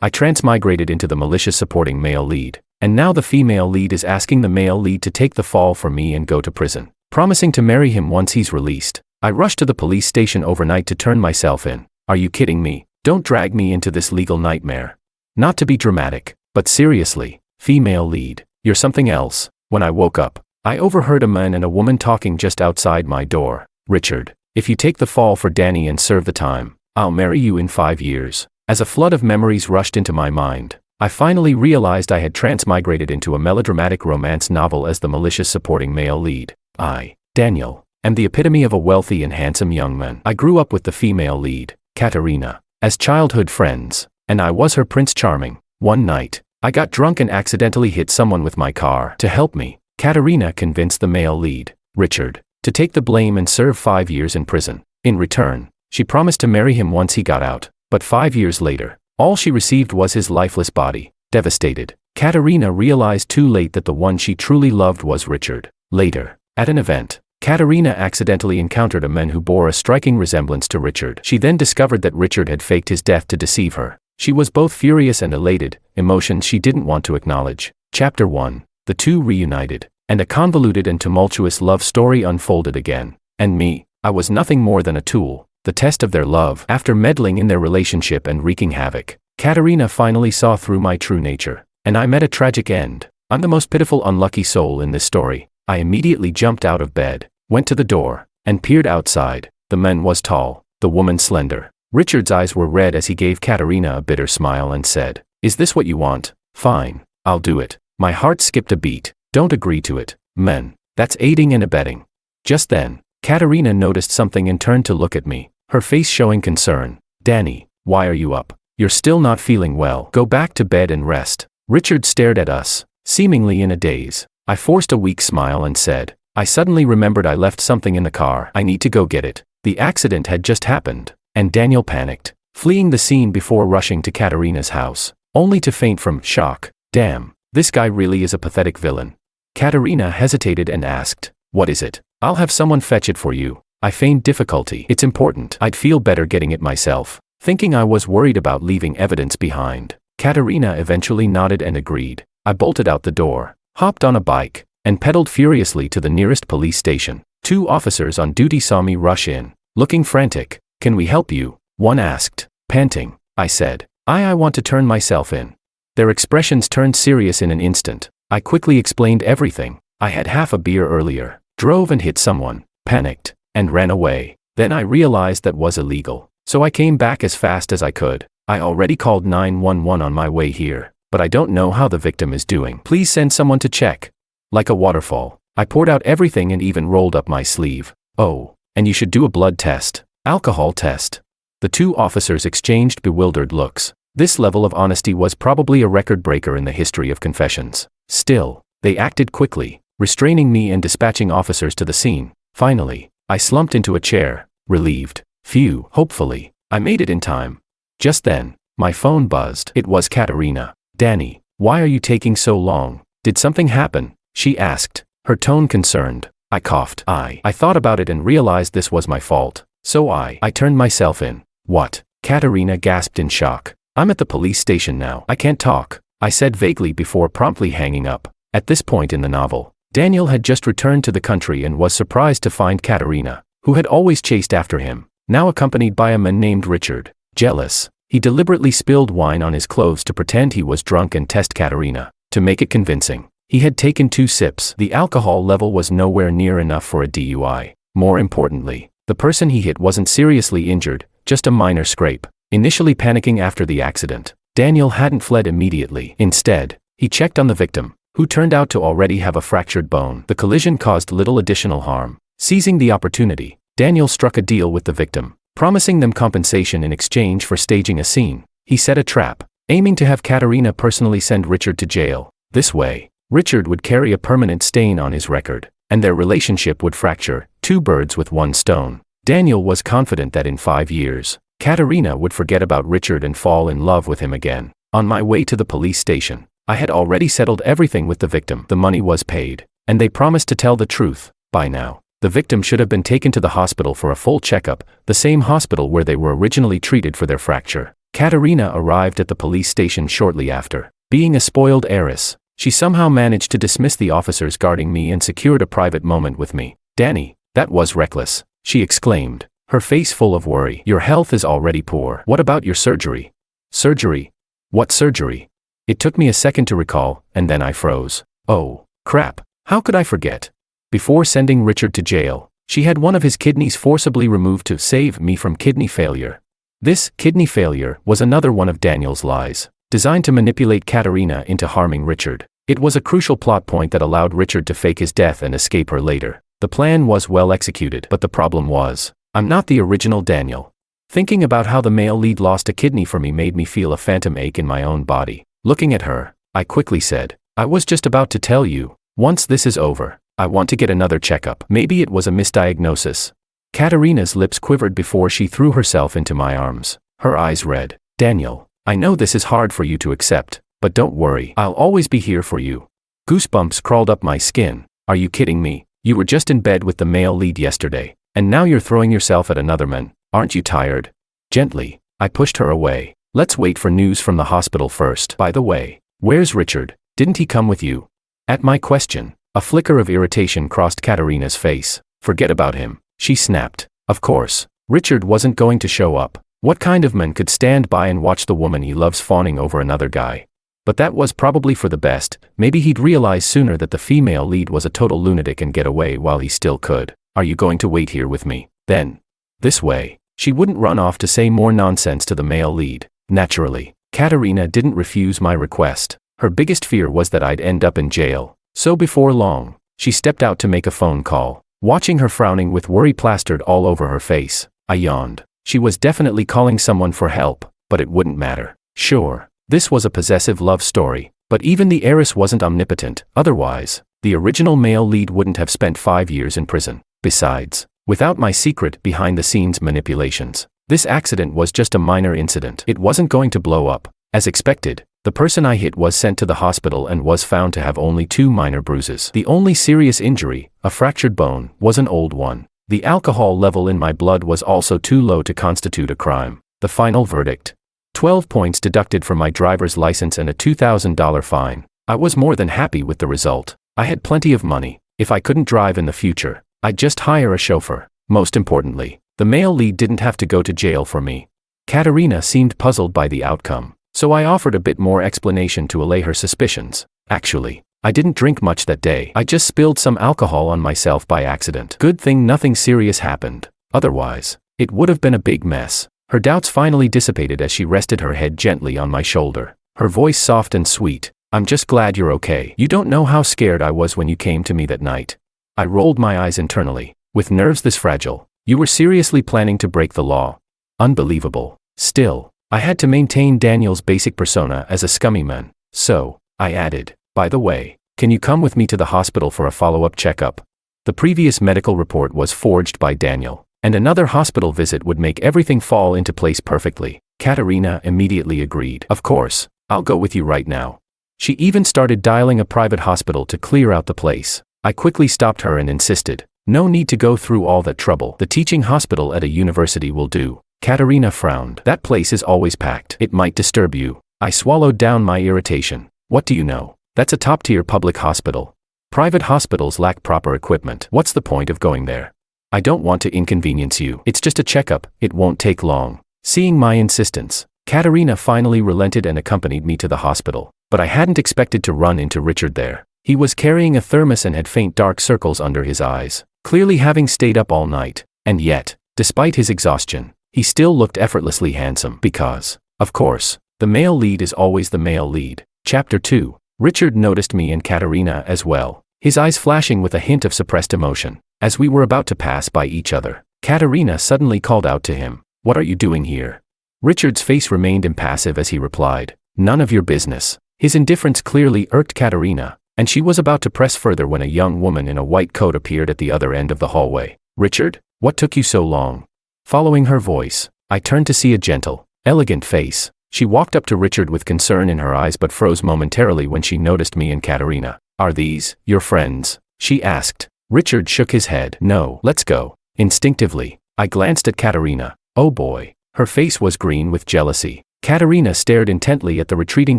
I transmigrated into the malicious supporting male lead, and now the female lead is asking the male lead to take the fall for me and go to prison, promising to marry him once he's released. I rushed to the police station overnight to turn myself in. Are you kidding me? Don't drag me into this legal nightmare. Not to be dramatic, but seriously, female lead, you're something else. When I woke up, I overheard a man and a woman talking just outside my door. Richard, if you take the fall for Dani and serve the time, I'll marry you in 5 years. As a flood of memories rushed into my mind, I finally realized I had transmigrated into a melodramatic romance novel as the malicious supporting male lead. I, Daniel, am the epitome of a wealthy and handsome young man. I grew up with the female lead, Katarina, as childhood friends, and I was her Prince Charming. One night, I got drunk and accidentally hit someone with my car. To help me, Katarina convinced the male lead, Richard, to take the blame and serve 5 years in prison. In return, she promised to marry him once he got out, but 5 years later, all she received was his lifeless body. Devastated, Katarina realized too late that the one she truly loved was Richard. Later, at an event, Katarina accidentally encountered a man who bore a striking resemblance to Richard. She then discovered that Richard had faked his death to deceive her. She was both furious and elated, emotions she didn't want to acknowledge. Chapter 1. The two reunited, and a convoluted and tumultuous love story unfolded again. And me, I was nothing more than a tool, the test of their love. After meddling in their relationship and wreaking havoc, Katarina finally saw through my true nature, and I met a tragic end. I'm the most pitiful unlucky soul in this story. I immediately jumped out of bed, went to the door, and peered outside. The man was tall, the woman slender. Richard's eyes were red as he gave Katarina a bitter smile and said, "Is this what you want? Fine, I'll do it." My heart skipped a beat. Don't agree to it, men. That's aiding and abetting. Just then, Katarina noticed something and turned to look at me, her face showing concern. "Dani, why are you up? You're still not feeling well. Go back to bed and rest." Richard stared at us, seemingly in a daze. I forced a weak smile and said, "I suddenly remembered I left something in the car. I need to go get it." The accident had just happened, and Daniel panicked, fleeing the scene before rushing to Katarina's house, only to faint from shock. Damn, this guy really is a pathetic villain. Katarina hesitated and asked, "What is it?" "I'll have someone fetch it for you." I feigned difficulty. "It's important. I'd feel better getting it myself." Thinking I was worried about leaving evidence behind, Katarina eventually nodded and agreed. I bolted out the door, hopped on a bike, and pedaled furiously to the nearest police station. 2 officers on duty saw me rush in, looking frantic. "Can we help you?" one asked. Panting, I said, I want to turn myself in." Their expressions turned serious in an instant. I quickly explained everything. I had half a beer earlier, drove and hit someone, panicked, and ran away. Then I realized that was illegal, so I came back as fast as I could. I already called 911 on my way here, but I don't know how the victim is doing. Please send someone to check. Like a waterfall, I poured out everything and even rolled up my sleeve. "Oh, and you should do a blood test, alcohol test." The 2 officers exchanged bewildered looks. This level of honesty was probably a record breaker in the history of confessions. Still, they acted quickly, restraining me and dispatching officers to the scene. Finally, I slumped into a chair, relieved. Phew, hopefully, I made it in time. Just then, my phone buzzed. It was Katarina. "Dani, why are you taking so long? Did something happen?" she asked, her tone concerned. I coughed. I thought about it and realized this was my fault. So I turned myself in. "What?" Katarina gasped in shock. "I'm at the police station now. I can't talk," I said vaguely before promptly hanging up. At this point in the novel, Daniel had just returned to the country and was surprised to find Katarina, who had always chased after him, now accompanied by a man named Richard. Jealous, he deliberately spilled wine on his clothes to pretend he was drunk and test Katarina. To make it convincing, he had taken 2 sips. The alcohol level was nowhere near enough for a DUI. More importantly, the person he hit wasn't seriously injured, just a minor scrape. Initially panicking after the accident, Daniel hadn't fled immediately. Instead, he checked on the victim, who turned out to already have a fractured bone. The collision caused little additional harm. Seizing the opportunity, Daniel struck a deal with the victim, promising them compensation in exchange for staging a scene. He set a trap, aiming to have Katarina personally send Richard to jail. This way, Richard would carry a permanent stain on his record, and their relationship would fracture. 2 birds with 1 stone. Daniel was confident that in 5 years, Katarina would forget about Richard and fall in love with him again. On my way to the police station, I had already settled everything with the victim. The money was paid, and they promised to tell the truth. By now, the victim should have been taken to the hospital for a full checkup, the same hospital where they were originally treated for their fracture. Katarina arrived at the police station shortly after. Being a spoiled heiress, she somehow managed to dismiss the officers guarding me and secured a private moment with me. "Dani, that was reckless," she exclaimed, her face full of worry. "Your health is already poor. What about your surgery?" "Surgery? What surgery?" It took me a second to recall, and then I froze. Oh, crap. How could I forget? Before sending Richard to jail, she had one of his kidneys forcibly removed to save me from kidney failure. This kidney failure was another one of Daniel's lies, designed to manipulate Katarina into harming Richard. It was a crucial plot point that allowed Richard to fake his death and escape her later. The plan was well executed, but the problem was, I'm not the original Daniel. Thinking about how the male lead lost a kidney for me made me feel a phantom ache in my own body. Looking at her, I quickly said, "I was just about to tell you, once this is over, I want to get another checkup." Maybe it was a misdiagnosis. Katarina's lips quivered before she threw herself into my arms. Her eyes read, "Daniel, I know this is hard for you to accept, but don't worry, I'll always be here for you." Goosebumps crawled up my skin. "Are you kidding me? You were just in bed with the male lead yesterday, and now you're throwing yourself at another man. Aren't you tired?" Gently, I pushed her away. "Let's wait for news from the hospital first. By the way, where's Richard? Didn't he come with you?" At my question, a flicker of irritation crossed Katarina's face. "Forget about him," she snapped. Of course, Richard wasn't going to show up. What kind of man could stand by and watch the woman he loves fawning over another guy? But that was probably for the best. Maybe he'd realize sooner that the female lead was a total lunatic and get away while he still could. "Are you going to wait here with me, then?" This way, she wouldn't run off to say more nonsense to the male lead. Naturally, Katarina didn't refuse my request. Her biggest fear was that I'd end up in jail. So before long, she stepped out to make a phone call. Watching her frowning with worry plastered all over her face, I yawned. She was definitely calling someone for help, but it wouldn't matter. Sure, this was a possessive love story, but even the heiress wasn't omnipotent. Otherwise, the original male lead wouldn't have spent 5 years in prison. Besides, without my secret behind-the-scenes manipulations, this accident was just a minor incident. It wasn't going to blow up. As expected, the person I hit was sent to the hospital and was found to have only 2 minor bruises. The only serious injury, a fractured bone, was an old one. The alcohol level in my blood was also too low to constitute a crime. The final verdict: 12 points deducted from my driver's license and a $2,000 fine. I was more than happy with the result. I had plenty of money. If I couldn't drive in the future, I'd just hire a chauffeur. Most importantly, the male lead didn't have to go to jail for me. Katarina seemed puzzled by the outcome, so I offered a bit more explanation to allay her suspicions. Actually, I didn't drink much that day. I just spilled some alcohol on myself by accident. Good thing nothing serious happened. Otherwise, it would have been a big mess. Her doubts finally dissipated as she rested her head gently on my shoulder. Her voice soft and sweet. "I'm just glad you're okay. You don't know how scared I was when you came to me that night." I rolled my eyes internally. With nerves this fragile, you were seriously planning to break the law. Unbelievable. Still, I had to maintain Daniel's basic persona as a scummy man. So, I added, "By the way, can you come with me to the hospital for a follow-up checkup?" The previous medical report was forged by Daniel, and another hospital visit would make everything fall into place perfectly. Katarina immediately agreed. "Of course, I'll go with you right now." She even started dialing a private hospital to clear out the place. I quickly stopped her and insisted, "No need to go through all that trouble. The teaching hospital at a university will do." Katarina frowned. "That place is always packed. It might disturb you." I swallowed down my irritation. "What do you know? That's a top-tier public hospital. Private hospitals lack proper equipment. What's the point of going there? I don't want to inconvenience you. It's just a checkup. It won't take long." Seeing my insistence, Katarina finally relented and accompanied me to the hospital. But I hadn't expected to run into Richard there. He was carrying a thermos and had faint dark circles under his eyes, clearly having stayed up all night. And yet, despite his exhaustion, he still looked effortlessly handsome because, of course, the male lead is always the male lead. Chapter 2. Richard noticed me and Katarina as well, his eyes flashing with a hint of suppressed emotion. As we were about to pass by each other, Katarina suddenly called out to him, "What are you doing here?" Richard's face remained impassive as he replied, "None of your business." His indifference clearly irked Katarina, and she was about to press further when a young woman in a white coat appeared at the other end of the hallway. "Richard, what took you so long?" Following her voice, I turned to see a gentle, elegant face. She walked up to Richard with concern in her eyes but froze momentarily when she noticed me and Katarina. "Are these your friends?" she asked. Richard shook his head. "No, let's go." Instinctively, I glanced at Katarina. Oh boy, her face was green with jealousy. Katarina stared intently at the retreating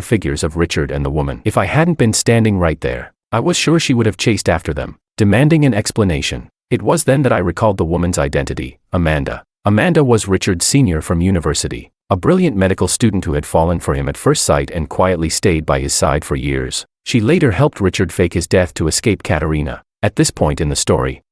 figures of Richard and the woman. If I hadn't been standing right there, I was sure she would have chased after them, demanding an explanation. It was then that I recalled the woman's identity, Amanda. Amanda was Richard's senior from university, a brilliant medical student who had fallen for him at first sight and quietly stayed by his side for years. She later helped Richard fake his death to escape Katarina. At this point in the story,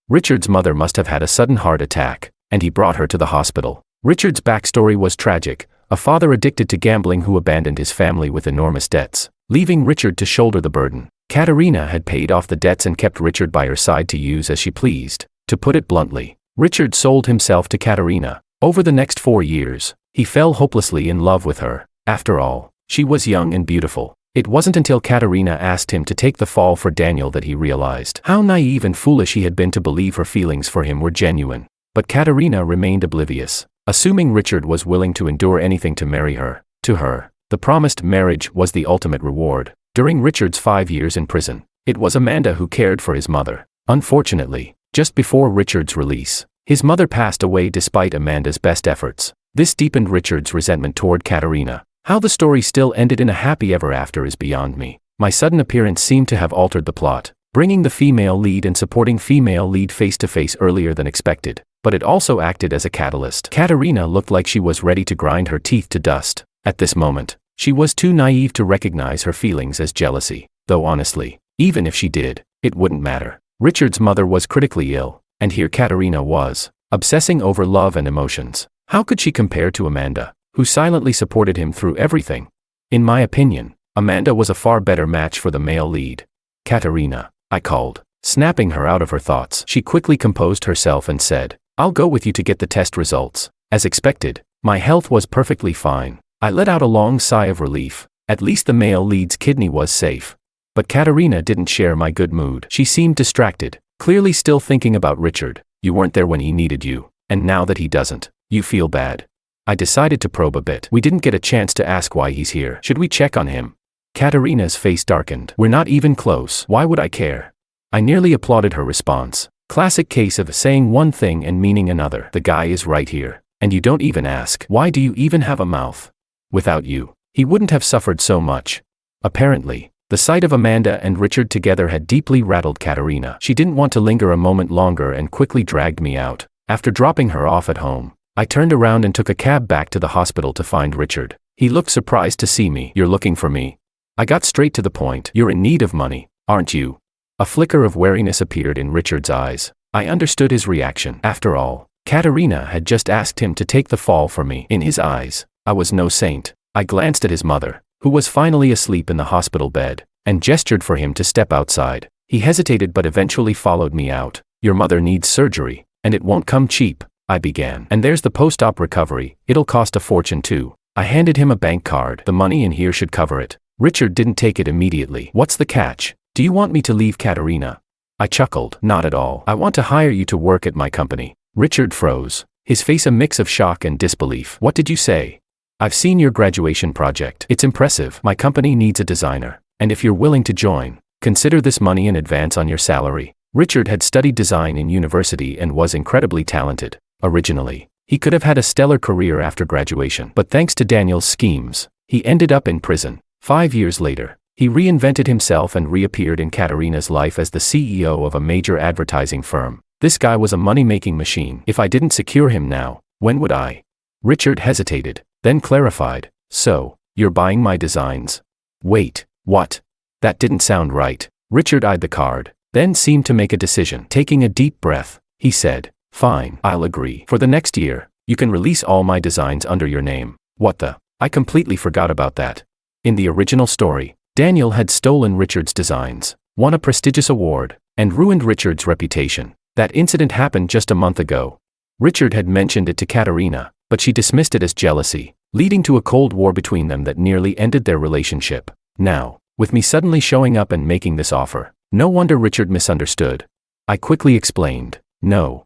Richard's mother must have had a sudden heart attack, and he brought her to the hospital. Richard's backstory was tragic, a father addicted to gambling who abandoned his family with enormous debts, leaving Richard to shoulder the burden. Katarina had paid off the debts and kept Richard by her side to use as she pleased. To put it bluntly, Richard sold himself to Katarina. Over the next 4 years, he fell hopelessly in love with her. After all, she was young and beautiful. It wasn't until Katarina asked him to take the fall for Daniel that he realized how naive and foolish he had been to believe her feelings for him were genuine. But Katarina remained oblivious, assuming Richard was willing to endure anything to marry her. To her, the promised marriage was the ultimate reward. During Richard's 5 years in prison, it was Amanda who cared for his mother. Unfortunately, just before Richard's release, his mother passed away despite Amanda's best efforts. This deepened Richard's resentment toward Katarina. How the story still ended in a happy ever after is beyond me. My sudden appearance seemed to have altered the plot, bringing the female lead and supporting female lead face to face earlier than expected, but it also acted as a catalyst. Katarina looked like she was ready to grind her teeth to dust. At this moment, she was too naive to recognize her feelings as jealousy, though honestly, even if she did, it wouldn't matter. Richard's mother was critically ill, and here Katarina was, obsessing over love and emotions. How could she compare to Amanda, who silently supported him through everything? In my opinion, Amanda was a far better match for the male lead. Katarina, I called, snapping her out of her thoughts. She quickly composed herself and said, I'll go with you to get the test results. As expected, my health was perfectly fine. I let out a long sigh of relief. At least the male lead's kidney was safe. But Katarina didn't share my good mood. She seemed distracted, clearly still thinking about Richard. You weren't there when he needed you, and now that he doesn't, you feel bad. I decided to probe a bit. We didn't get a chance to ask why he's here. Should we check on him? Katarina's face darkened. We're not even close. Why would I care? I nearly applauded her response. Classic case of saying one thing and meaning another. The guy is right here, and you don't even ask. Why do you even have a mouth? Without you, he wouldn't have suffered so much. Apparently, the sight of Amanda and Richard together had deeply rattled Katarina. She didn't want to linger a moment longer and quickly dragged me out. After dropping her off at home, I turned around and took a cab back to the hospital to find Richard. He looked surprised to see me. You're looking for me? I got straight to the point. You're in need of money, aren't you? A flicker of wariness appeared in Richard's eyes. I understood his reaction. After all, Katarina had just asked him to take the fall for me. In his eyes, I was no saint. I glanced at his mother, who was finally asleep in the hospital bed, and gestured for him to step outside. He hesitated but eventually followed me out. Your mother needs surgery, and it won't come cheap, I began. And there's the post-op recovery. It'll cost a fortune too. I handed him a bank card. The money in here should cover it. Richard didn't take it immediately. What's the catch? Do you want me to leave Katarina? I chuckled. Not at all. I want to hire you to work at my company. Richard froze, his face a mix of shock and disbelief. What did you say? I've seen your graduation project. It's impressive. My company needs a designer, and if you're willing to join, consider this money in advance on your salary. Richard had studied design in university and was incredibly talented. Originally, he could have had a stellar career after graduation, but thanks to Daniel's schemes, he ended up in prison. 5 years later, he reinvented himself and reappeared in Katarina's life as the CEO of a major advertising firm. This guy was a money-making machine. If I didn't secure him now, when would I? Richard hesitated, then clarified. So, you're buying my designs? Wait, what? That didn't sound right. Richard eyed the card, then seemed to make a decision. Taking a deep breath, he said, fine, I'll agree. For the next year, you can release all my designs under your name. What the? I completely forgot about that. In the original story, Daniel had stolen Richard's designs, won a prestigious award, and ruined Richard's reputation. That incident happened just a month ago. Richard had mentioned it to Katarina, but she dismissed it as jealousy, leading to a cold war between them that nearly ended their relationship. Now, with me suddenly showing up and making this offer, no wonder Richard misunderstood. I quickly explained, no,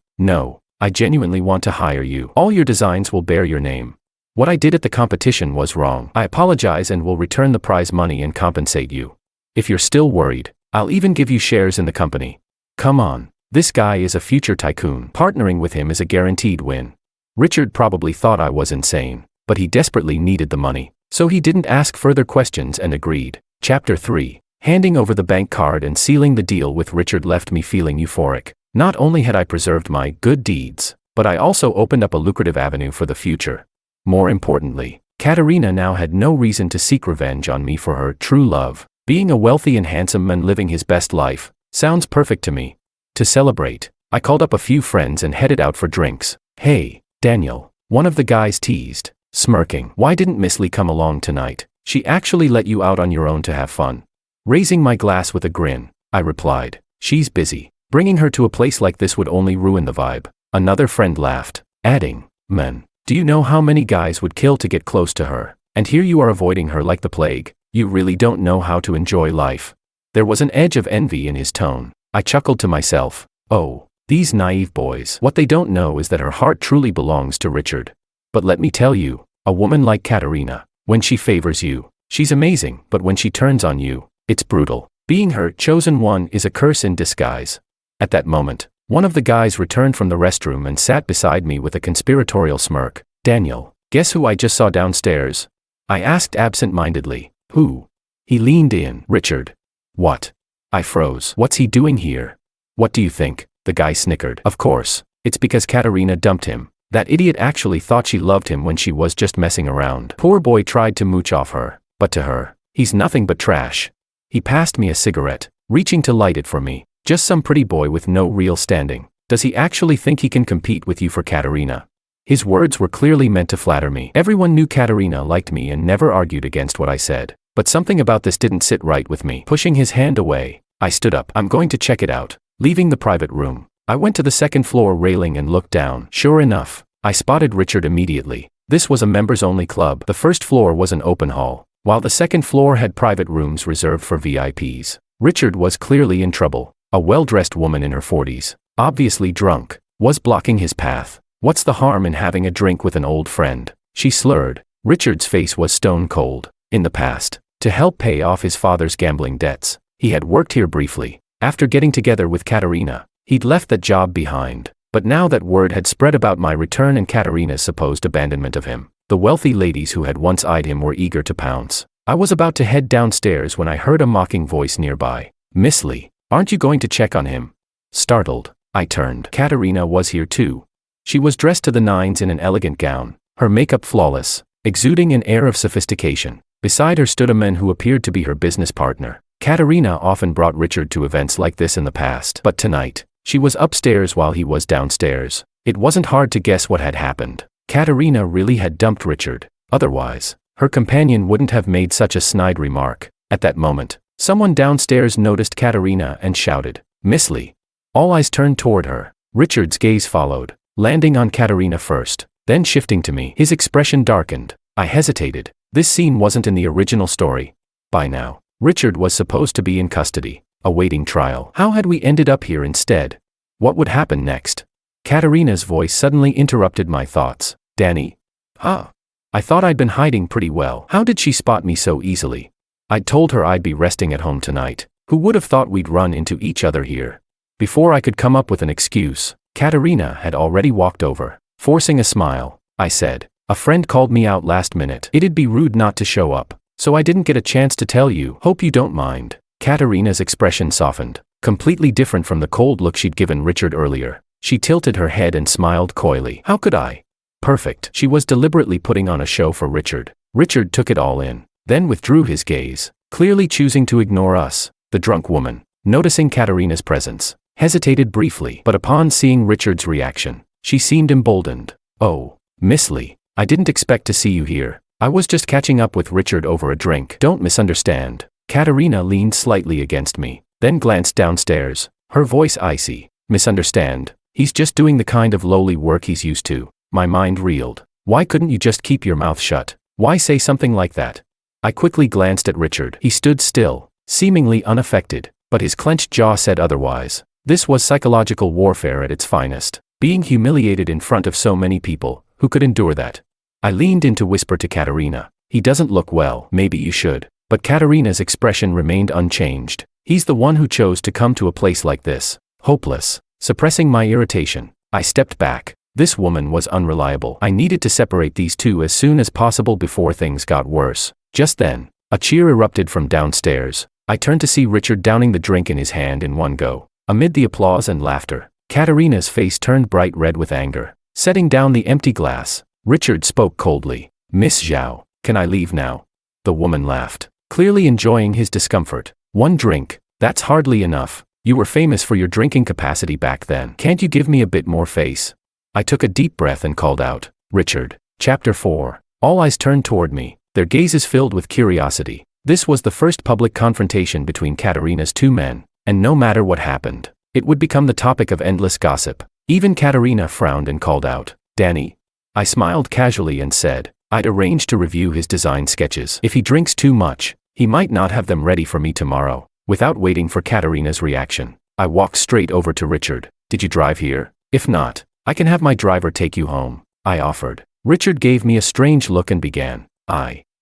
I genuinely want to hire you. All your designs will bear your name. What I did at the competition was wrong. I apologize and will return the prize money and compensate you. If you're still worried, I'll even give you shares in the company. Come on, this guy is a future tycoon. Partnering with him is a guaranteed win. Richard probably thought I was insane, but he desperately needed the money. So he didn't ask further questions and agreed. Chapter 3. Handing over the bank card and sealing the deal with Richard left me feeling euphoric. Not only had I preserved my good deeds, but I also opened up a lucrative avenue for the future. More importantly, Katarina now had no reason to seek revenge on me for her true love. Being a wealthy and handsome man living his best life sounds perfect to me. To celebrate, I called up a few friends and headed out for drinks. "Hey, Daniel," one of the guys teased, smirking. "Why didn't Miss Lee come along tonight? She actually let you out on your own to have fun." Raising my glass with a grin, I replied, "She's busy. Bringing her to a place like this would only ruin the vibe." Another friend laughed, adding, "Man, do you know how many guys would kill to get close to her? And here you are avoiding her like the plague. You really don't know how to enjoy life." There was an edge of envy in his tone. I chuckled to myself, "Oh, these naive boys. What they don't know is that her heart truly belongs to Richard. But let me tell you, a woman like Katarina, when she favors you, she's amazing, but when she turns on you, it's brutal. Being her chosen one is a curse in disguise." At that moment, one of the guys returned from the restroom and sat beside me with a conspiratorial smirk. "Daniel, guess who I just saw downstairs?" I asked absent-mindedly. "Who?" He leaned in. "Richard." "What?" I froze. "What's he doing here?" "What do you think?" The guy snickered. "Of course, it's because Katarina dumped him. That idiot actually thought she loved him when she was just messing around. Poor boy tried to mooch off her, but to her, he's nothing but trash." He passed me a cigarette, reaching to light it for me. "Just some pretty boy with no real standing. Does he actually think he can compete with you for Katarina?" His words were clearly meant to flatter me. Everyone knew Katarina liked me and never argued against what I said. But something about this didn't sit right with me. Pushing his hand away, I stood up. "I'm going to check it out." Leaving the private room, I went to the second floor railing and looked down. Sure enough, I spotted Richard immediately. This was a members-only club. The first floor was an open hall, while the second floor had private rooms reserved for VIPs. Richard was clearly in trouble. A well-dressed woman in her 40s, obviously drunk, was blocking his path. "What's the harm in having a drink with an old friend?" she slurred. Richard's face was stone cold. In the past, to help pay off his father's gambling debts, he had worked here briefly. After getting together with Katarina, he'd left that job behind. But now that word had spread about my return and Katarina's supposed abandonment of him, the wealthy ladies who had once eyed him were eager to pounce. I was about to head downstairs when I heard a mocking voice nearby. "Miss Lee, aren't you going to check on him?" Startled, I turned. Katarina was here too. She was dressed to the nines in an elegant gown, her makeup flawless, exuding an air of sophistication. Beside her stood a man who appeared to be her business partner. Katarina often brought Richard to events like this in the past, but tonight, she was upstairs while he was downstairs. It wasn't hard to guess what had happened. Katarina really had dumped Richard. Otherwise, her companion wouldn't have made such a snide remark. At that moment, someone downstairs noticed Katarina and shouted, "Miss Lee." All eyes turned toward her. Richard's gaze followed, landing on Katarina first, then shifting to me. His expression darkened. I hesitated. This scene wasn't in the original story. By now, Richard was supposed to be in custody, awaiting trial. How had we ended up here instead? What would happen next? Katarina's voice suddenly interrupted my thoughts. "Dani? Huh? I thought I'd been hiding pretty well. How did she spot me so easily? I'd told her I'd be resting at home tonight. Who would have thought we'd run into each other here?" Before I could come up with an excuse, Katarina had already walked over. Forcing a smile, I said, "A friend called me out last minute. It'd be rude not to show up, so I didn't get a chance to tell you. Hope you don't mind." Katarina's expression softened, completely different from the cold look she'd given Richard earlier. She tilted her head and smiled coyly. "How could I?" Perfect. She was deliberately putting on a show for Richard. Richard took it all in, then withdrew his gaze, clearly choosing to ignore us. The drunk woman, noticing Katarina's presence, hesitated briefly, but upon seeing Richard's reaction, she seemed emboldened. "Oh, Miss Lee, I didn't expect to see you here. I was just catching up with Richard over a drink. Don't misunderstand." Katarina leaned slightly against me, then glanced downstairs, her voice icy. "Misunderstand? He's just doing the kind of lowly work he's used to." My mind reeled. Why couldn't you just keep your mouth shut? Why say something like that? I quickly glanced at Richard. He stood still, seemingly unaffected, but his clenched jaw said otherwise. This was psychological warfare at its finest. Being humiliated in front of so many people, who could endure that? I leaned in to whisper to Katarina, "He doesn't look well, maybe you should." But Katarina's expression remained unchanged. He's the one who chose to come to a place like this. Hopeless. Suppressing my irritation, I stepped back. This woman was unreliable. I needed to separate these two as soon as possible before things got worse. Just then, a cheer erupted from downstairs. I turned to see Richard downing the drink in his hand in one go. Amid the applause and laughter, Katarina's face turned bright red with anger. Setting down the empty glass, Richard spoke coldly. "Miss Zhao, can I leave now?" The woman laughed, clearly enjoying his discomfort. "One drink, that's hardly enough. You were famous for your drinking capacity back then. Can't you give me a bit more face?" I took a deep breath and called out, "Richard." Chapter 4. All eyes turned toward me, their gazes filled with curiosity. This was the first public confrontation between Katarina's two men, and no matter what happened, it would become the topic of endless gossip. Even Katarina frowned and called out, "Dani." I smiled casually and said, "I'd arranged to review his design sketches. If he drinks too much, he might not have them ready for me tomorrow." Without waiting for Katarina's reaction, I walked straight over to Richard. "Did you drive here? If not, I can have my driver take you home," I offered. Richard gave me a strange look and began.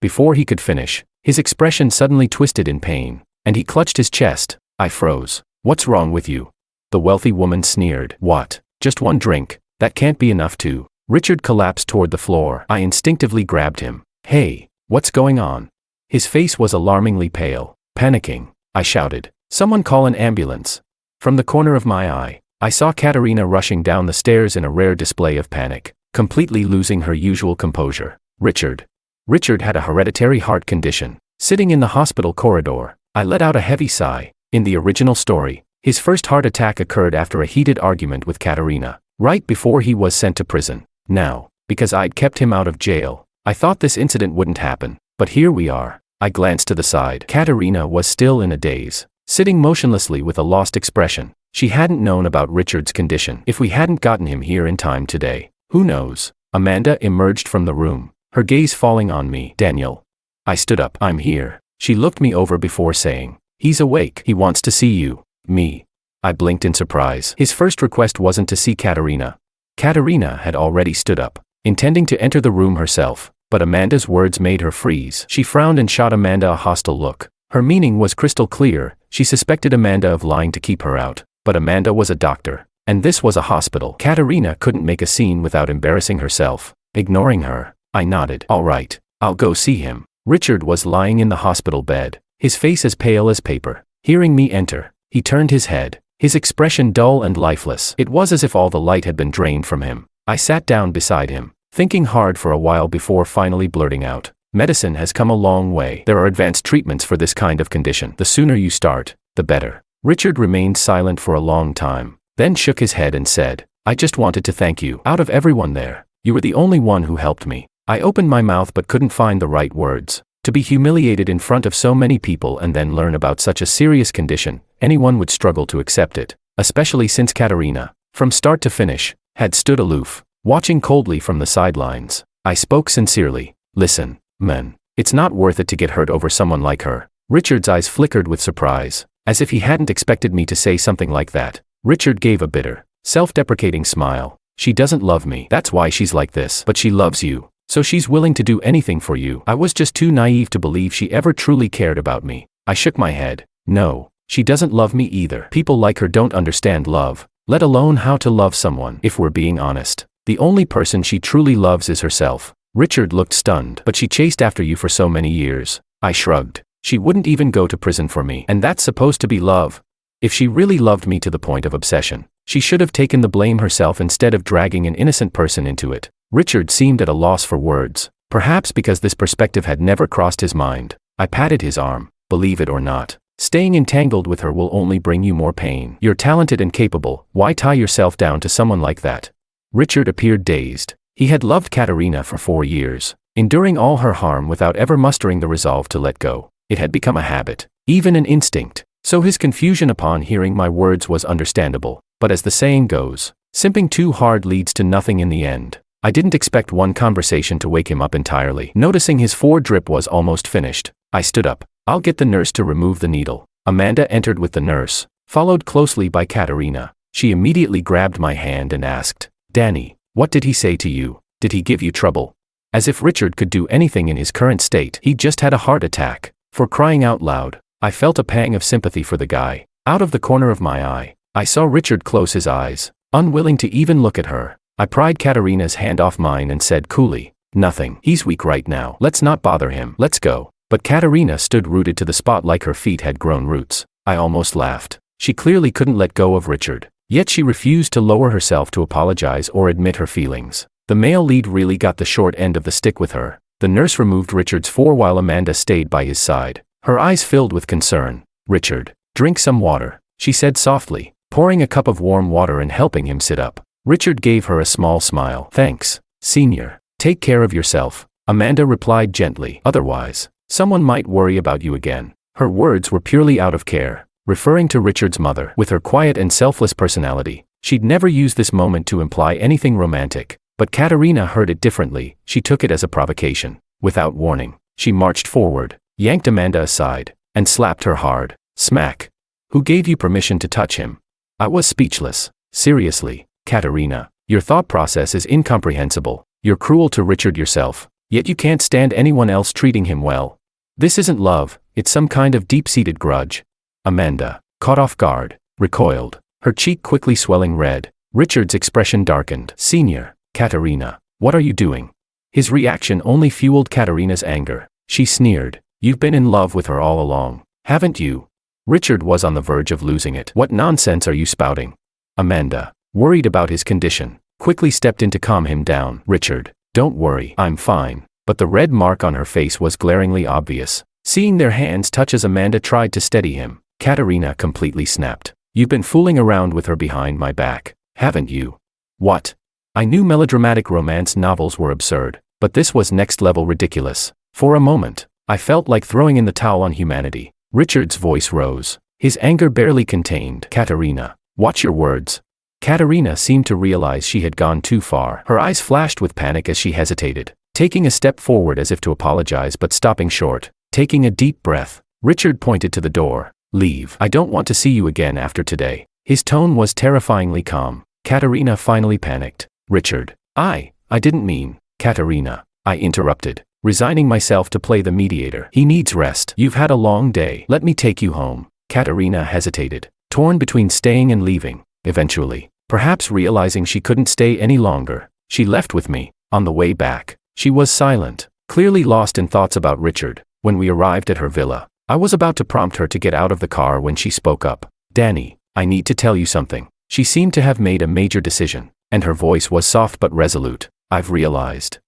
Before he could finish, his expression suddenly twisted in pain, and he clutched his chest. I froze. "What's wrong with you?" The wealthy woman sneered. "What? Just one drink? That can't be enough to..." Richard collapsed toward the floor. I instinctively grabbed him. "Hey, what's going on?" His face was alarmingly pale. "Panicking," I shouted. "Someone call an ambulance." From the corner of my eye, I saw Katarina rushing down the stairs in a rare display of panic, completely losing her usual composure. Richard had a hereditary heart condition. Sitting in the hospital corridor, I let out a heavy sigh. In the original story, his first heart attack occurred after a heated argument with Katarina, right before he was sent to prison. Now, because I'd kept him out of jail, I thought this incident wouldn't happen. But here we are. I glanced to the side. Katarina was still in a daze, sitting motionlessly with a lost expression. She hadn't known about Richard's condition. If we hadn't gotten him here in time today, who knows? Amanda emerged from the room, her gaze falling on me. "Daniel." I stood up. "I'm here." She looked me over before saying, "He's awake. He wants to see you." Me. I blinked in surprise. His first request wasn't to see Katarina. Katarina had already stood up, intending to enter the room herself, but Amanda's words made her freeze. She frowned and shot Amanda a hostile look. Her meaning was crystal clear. She suspected Amanda of lying to keep her out, but Amanda was a doctor, and this was a hospital. Katarina couldn't make a scene without embarrassing herself. Ignoring her, I nodded. "All right, I'll go see him." Richard was lying in the hospital bed, his face as pale as paper. Hearing me enter, he turned his head, his expression dull and lifeless. It was as if all the light had been drained from him. I sat down beside him, thinking hard for a while before finally blurting out, "Medicine has come a long way. There are advanced treatments for this kind of condition. The sooner you start, the better." Richard remained silent for a long time, then shook his head and said, "I just wanted to thank you. Out of everyone there, you were the only one who helped me." I opened my mouth but couldn't find the right words. To be humiliated in front of so many people and then learn about such a serious condition, anyone would struggle to accept it, especially since Katarina, from start to finish, had stood aloof, watching coldly from the sidelines. I spoke sincerely. "Listen, man, it's not worth it to get hurt over someone like her." Richard's eyes flickered with surprise, as if he hadn't expected me to say something like that. Richard gave a bitter, self-deprecating smile. "She doesn't love me. That's why she's like this. But she loves you. So she's willing to do anything for you." I was just too naive to believe she ever truly cared about me. I shook my head. "No, she doesn't love me either. People like her don't understand love, let alone how to love someone. If we're being honest, the only person she truly loves is herself." Richard looked stunned. "But she chased after you for so many years." I shrugged. "She wouldn't even go to prison for me. And that's supposed to be love? If she really loved me to the point of obsession, she should have taken the blame herself instead of dragging an innocent person into it." Richard seemed at a loss for words, perhaps because this perspective had never crossed his mind. I patted his arm. "Believe it or not, staying entangled with her will only bring you more pain. You're talented and capable. Why tie yourself down to someone like that?" Richard appeared dazed. He had loved Katarina for 4 years, enduring all her harm without ever mustering the resolve to let go. It had become a habit, even an instinct. So his confusion upon hearing my words was understandable. But as the saying goes, simping too hard leads to nothing in the end. I didn't expect one conversation to wake him up entirely. Noticing his drip was almost finished, I stood up. "I'll get the nurse to remove the needle." Amanda entered with the nurse, followed closely by Katarina. She immediately grabbed my hand and asked, "Dani, what did he say to you? Did he give you trouble?" As if Richard could do anything in his current state. He just had a heart attack. For crying out loud, I felt a pang of sympathy for the guy. Out of the corner of my eye, I saw Richard close his eyes, unwilling to even look at her. I pried Katarina's hand off mine and said coolly, "Nothing. He's weak right now. Let's not bother him. Let's go." But Katarina stood rooted to the spot like her feet had grown roots. I almost laughed. She clearly couldn't let go of Richard. Yet she refused to lower herself to apologize or admit her feelings. The male lead really got the short end of the stick with her. The nurse removed Richard's fore while Amanda stayed by his side. Her eyes filled with concern. "Richard, drink some water," she said softly, pouring a cup of warm water and helping him sit up. Richard gave her a small smile. "Thanks, Senior. Take care of yourself," Amanda replied gently. "Otherwise, someone might worry about you again." Her words were purely out of care, referring to Richard's mother. With her quiet and selfless personality, she'd never use this moment to imply anything romantic. But Katarina heard it differently. She took it as a provocation. Without warning, she marched forward, yanked Amanda aside, and slapped her hard. Smack. "Who gave you permission to touch him?" I was speechless. "Seriously, Katarina, your thought process is incomprehensible. You're cruel to Richard yourself, yet you can't stand anyone else treating him well. This isn't love, it's some kind of deep-seated grudge." Amanda, caught off guard, recoiled, her cheek quickly swelling red. Richard's expression darkened. "Senior, Katarina, what are you doing?" His reaction only fueled Katarina's anger. She sneered, "You've been in love with her all along, haven't you?" Richard was on the verge of losing it. "What nonsense are you spouting?" Amanda, worried about his condition, quickly stepped in to calm him down. "Richard, don't worry, I'm fine." But the red mark on her face was glaringly obvious. Seeing their hands touch as Amanda tried to steady him, Katarina completely snapped. "You've been fooling around with her behind my back, haven't you?" "What?" I knew melodramatic romance novels were absurd, but this was next-level ridiculous. For a moment, I felt like throwing in the towel on humanity. Richard's voice rose, his anger barely contained. "Katarina, watch your words." Katarina seemed to realize she had gone too far. Her eyes flashed with panic as she hesitated, taking a step forward as if to apologize but stopping short. Taking a deep breath, Richard pointed to the door. "Leave. I don't want to see you again after today." His tone was terrifyingly calm. Katarina finally panicked. "Richard, I didn't mean." "Katarina," I interrupted, resigning myself to play the mediator. "He needs rest. You've had a long day. Let me take you home." Katarina hesitated, torn between staying and leaving. Eventually, perhaps realizing she couldn't stay any longer, she left with me. On the way back, she was silent, clearly lost in thoughts about Richard. When we arrived at her villa, I was about to prompt her to get out of the car when she spoke up. "Dani, I need to tell you something." She seemed to have made a major decision, and her voice was soft but resolute. "I've realized.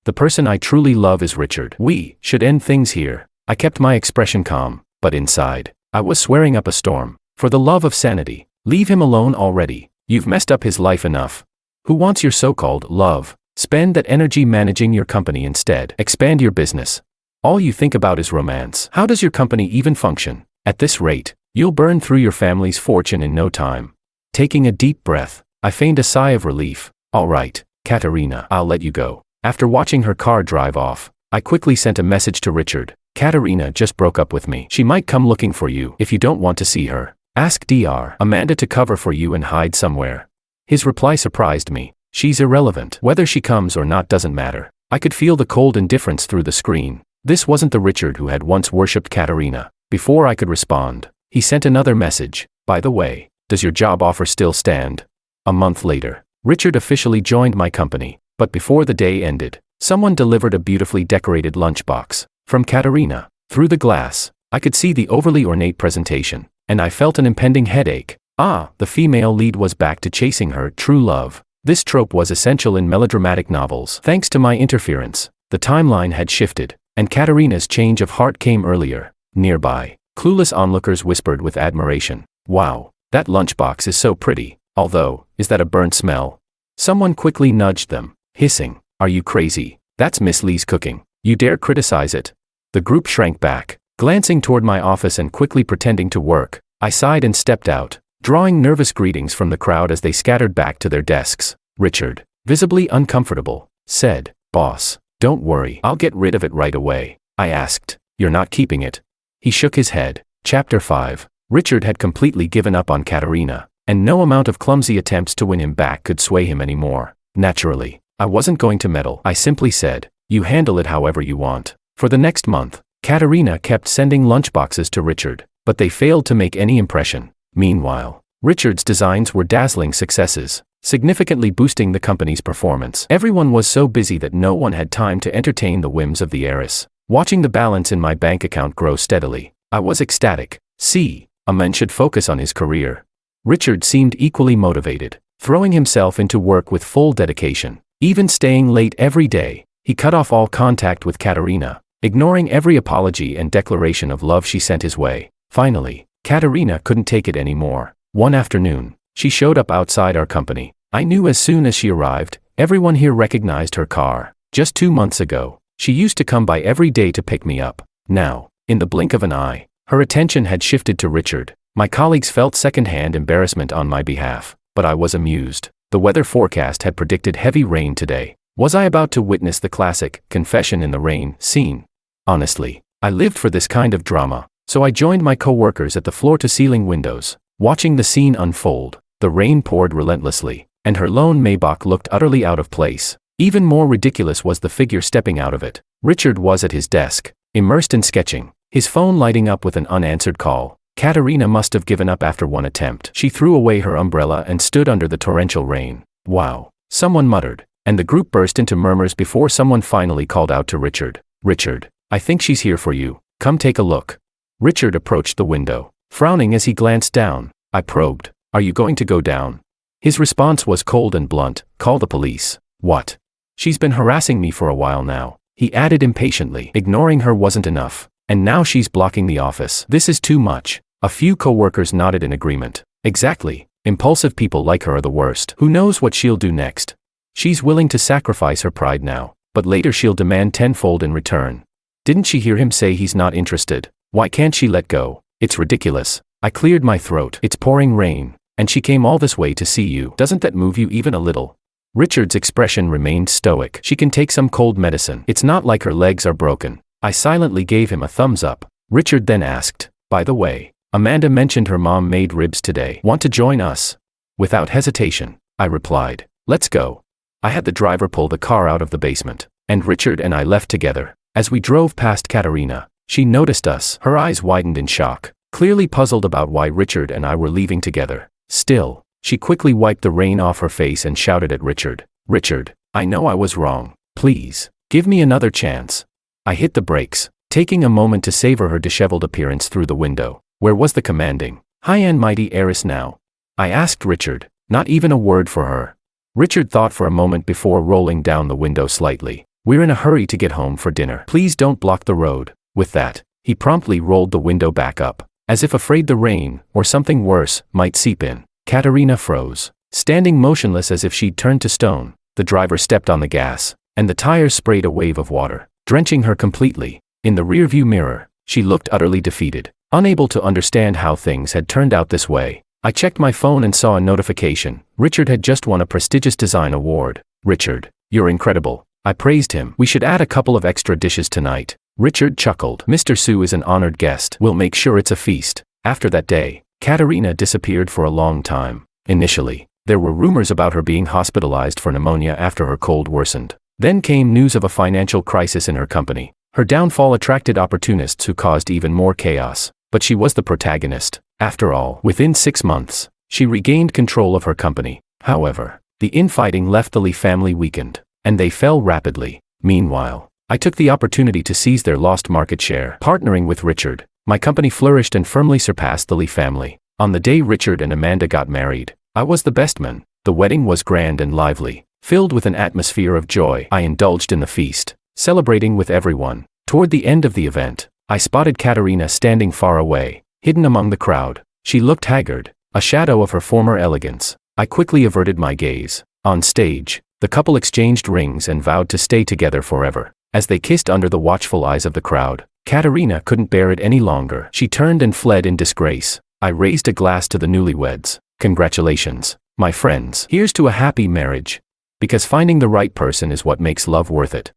The person I truly love is Richard. We should end things here." I kept my expression calm, but inside, I was swearing up a storm. "For the love of sanity, leave him alone already. You've messed up his life enough. Who wants your so-called love? Spend that energy managing your company instead. Expand your business. All you think about is romance. How does your company even function? At this rate, you'll burn through your family's fortune in no time." Taking a deep breath, I feigned a sigh of relief. "All right, Katarina, I'll let you go." After watching her car drive off, I quickly sent a message to Richard. "Katarina just broke up with me. She might come looking for you. If you don't want to see her, ask Dr. Amanda to cover for you and hide somewhere." His reply surprised me. "She's irrelevant. Whether she comes or not doesn't matter." I could feel the cold indifference through the screen. This wasn't the Richard who had once worshipped Katarina. Before I could respond, he sent another message. "By the way, does your job offer still stand?" A month later, Richard officially joined my company, but before the day ended, someone delivered a beautifully decorated lunchbox from Katarina. Through the glass, I could see the overly ornate presentation, and I felt an impending headache. The female lead was back to chasing her true love. This trope was essential in melodramatic novels. Thanks to my interference, the timeline had shifted, and Katarina's change of heart came earlier. Nearby, clueless onlookers whispered with admiration, "Wow, that lunchbox is so pretty. Although, is that a burnt smell?" Someone quickly nudged them, hissing, "Are you crazy? That's Miss Lee's cooking. You dare criticize it?" The group shrank back, glancing toward my office and quickly pretending to work. I sighed and stepped out, drawing nervous greetings from the crowd as they scattered back to their desks. Richard, visibly uncomfortable, said, "Boss, don't worry, I'll get rid of it right away." I asked, "You're not keeping it?" He shook his head. Chapter 5. Richard had completely given up on Katarina, and no amount of clumsy attempts to win him back could sway him anymore. Naturally, I wasn't going to meddle. I simply said, "You handle it however you want." For the next month, Katarina kept sending lunchboxes to Richard, but they failed to make any impression. Meanwhile, Richard's designs were dazzling successes. significantly boosting the company's performance. Everyone was so busy that no one had time to entertain the whims of the heiress. Watching the balance in my bank account grow steadily, I was ecstatic. See, a man should focus on his career. Richard seemed equally motivated, throwing himself into work with full dedication, even staying late every day. He cut off all contact with Katarina, ignoring every apology and declaration of love she sent his way. Finally, Katarina couldn't take it anymore. One afternoon, she showed up outside our company. I knew as soon as she arrived, everyone here recognized her car. Just 2 months ago, she used to come by every day to pick me up. Now, in the blink of an eye, her attention had shifted to Richard. My colleagues felt second-hand embarrassment on my behalf, but I was amused. The weather forecast had predicted heavy rain today. Was I about to witness the classic confession in the rain scene? Honestly, I lived for this kind of drama, so I joined my co-workers at the floor-to-ceiling windows, watching the scene unfold. The rain poured relentlessly, and her lone Maybach looked utterly out of place. Even more ridiculous was the figure stepping out of it. Richard was at his desk, immersed in sketching, his phone lighting up with an unanswered call. Katarina must have given up after one attempt. She threw away her umbrella and stood under the torrential rain. Wow, someone muttered, and the group burst into murmurs before someone finally called out to Richard. Richard, I think she's here for you. Come take a look. Richard approached the window, frowning as he glanced down. I probed, are you going to go down? His response was cold and blunt, call the police. What? She's been harassing me for a while now, he added impatiently. Ignoring her wasn't enough, and now she's blocking the office. This is too much. A few co-workers nodded in agreement. Exactly. Impulsive people like her are the worst. Who knows what she'll do next? She's willing to sacrifice her pride now, but later she'll demand tenfold in return. Didn't she hear him say he's not interested? Why can't she let go? It's ridiculous. I cleared my throat. It's pouring rain, and she came all this way to see you. Doesn't that move you even a little? Richard's expression remained stoic. She can take some cold medicine. It's not like her legs are broken. I silently gave him a thumbs up. Richard then asked, by the way, Amanda mentioned her mom made ribs today. Want to join us? Without hesitation, I replied, let's go. I had the driver pull the car out of the basement, and Richard and I left together. As we drove past Katarina, she noticed us. Her eyes widened in shock, clearly puzzled about why Richard and I were leaving together. Still, she quickly wiped the rain off her face and shouted at Richard, Richard, I know I was wrong. Please, give me another chance. I hit the brakes, taking a moment to savor her disheveled appearance through the window. Where was the commanding, high and mighty heiress now? I asked Richard, not even a word for her. Richard thought for a moment before rolling down the window slightly. We're in a hurry to get home for dinner. Please don't block the road. With that, he promptly rolled the window back up, as if afraid the rain, or something worse, might seep in. Katarina froze, standing motionless as if she'd turned to stone. The driver stepped on the gas, and the tires sprayed a wave of water, drenching her completely. In the rearview mirror, she looked utterly defeated, unable to understand how things had turned out this way. I checked my phone and saw a notification. Richard had just won a prestigious design award. Richard, you're incredible. I praised him. We should add a couple of extra dishes tonight. Richard chuckled. Mr. Sue is an honored guest. We'll make sure it's a feast. After that day, Katarina disappeared for a long time. Initially, there were rumors about her being hospitalized for pneumonia after her cold worsened. Then came news of a financial crisis in her company. Her downfall attracted opportunists who caused even more chaos. But she was the protagonist. After all, within 6 months, she regained control of her company. However, the infighting left the Lee family weakened, and they fell rapidly. Meanwhile, I took the opportunity to seize their lost market share. Partnering with Richard, my company flourished and firmly surpassed the Lee family. On the day Richard and Amanda got married, I was the best man. The wedding was grand and lively, filled with an atmosphere of joy. I indulged in the feast, celebrating with everyone. Toward the end of the event, I spotted Katarina standing far away, hidden among the crowd. She looked haggard, a shadow of her former elegance. I quickly averted my gaze. On stage, the couple exchanged rings and vowed to stay together forever. As they kissed under the watchful eyes of the crowd, Katarina couldn't bear it any longer. She turned and fled in disgrace. I raised a glass to the newlyweds. Congratulations, my friends. Here's to a happy marriage. Because finding the right person is what makes love worth it.